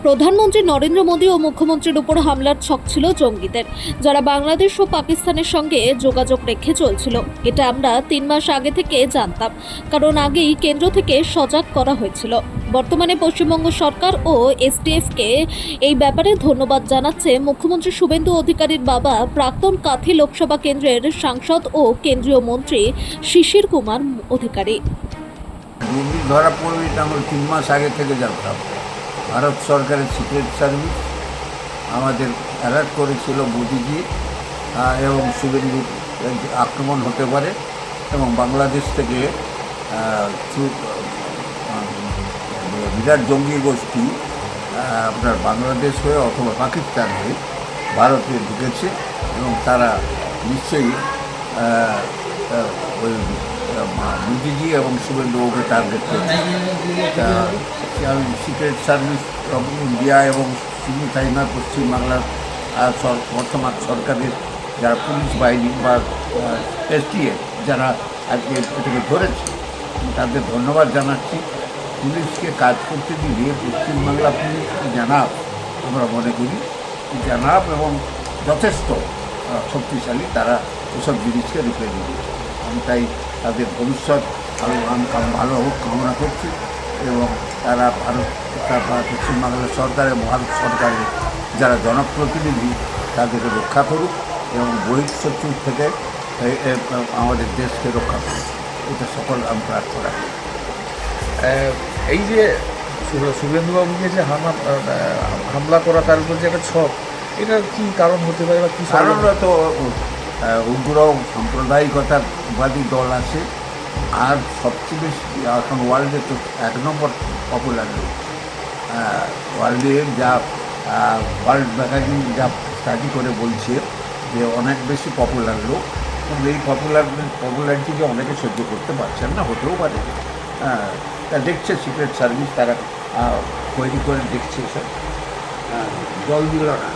প্রধানমন্ত্রী নরেন্দ্র মোদী ও মুখ্যমন্ত্রীর উপর হামলার ছক ছিল জঙ্গিদের, যারা বাংলাদেশ ও পাকিস্তানের সঙ্গে যোগাযোগ রেখে চলছিল। এটা আমরা 3 মাস আগে থেকে জানতাম, কারণ আগেই কেন্দ্র থেকে সজাগ করা হয়েছিল। বর্তমানে পশ্চিমবঙ্গ সরকার ও এসটিএফকে এই ব্যাপারে ধন্যবাদ জানাচ্ছে মুখ্যমন্ত্রী শুভেন্দু অধিকারীর বাবা, প্রাক্তন কাথি লোকসভা কেন্দ্রের সাংসদ ও কেন্দ্রীয় মন্ত্রী শিশির কুমার অধিকারী। দুর্নীতি ধরা পড়বে এটা আমরা 3 মাস আগে থেকে জানতাম। ভারত সরকারের সিক্রেট সার্ভিস আমাদের অ্যালার্ট করেছিল মোদিজি এবং শুভেন্দুর আক্রমণ হতে পারে এবং বাংলাদেশ থেকে বিরাট জঙ্গি গোষ্ঠী আপনার বাংলাদেশ হয়ে অথবা পাকিস্তান হয়ে ভারতে ঢুকেছে এবং তারা নিশ্চয়ই ওই মোদিজি এবং শুভেন্দুকে টার্গেট করছে। আমি সিক্রেট সার্ভিস অফ ইন্ডিয়া এবং সিভিল সাইনা পশ্চিমবাংলার বর্তমান সরকারের যারা পুলিশ বাহিনী বা এসটিএফ যারা আজকে এটাকে ধরেছে তাদের ধন্যবাদ জানাচ্ছি। পুলিশকে কাজ করতে দিলে পশ্চিমবাংলা পুলিশ জানাব আমরা মনে করি জানাব এবং যথেষ্ট শক্তিশালী, তারা এসব জিনিসকে রুখে দিবে। আমি তাই তাদের ভবিষ্যৎ ভালো হোক কামনা করছি এবং তারা পশ্চিমবাংলার সরকার এবং ভারত সরকারের যারা জনপ্রতিনিধি তাদেরকে রক্ষা করুক এবং বহিঃশত্রুর থেকে আমাদের দেশকে রক্ষা করুক, এটা সকল আমি প্রার্থনা করি। এই যে শুভেন্দুবাবুকে যে হামলা করা, তার উপর যে একটা ছক, এটার কী কারণ হতে পারে বা কী কারণরা তো উগ্র সাম্প্রদায়িকতাবাদী দল আছে। আর সবচেয়ে বেশি এখন ওয়ার্ল্ডে তো 1 নম্বর পপুলার লোক, ওয়ার্ল্ডের যা ওয়ার্ল্ড ম্যাগাজিন যা স্টাডি করে বলছে যে অনেক বেশি পপুলার লোক, কিন্তু এই পপুলারিটিকে অনেকে সহ্য করতে পারছেন না, হতেও পারে। তা দেখছে সিক্রেট সার্ভিস, তারা তৈরি করে দেখছে, এসব জল দিল না।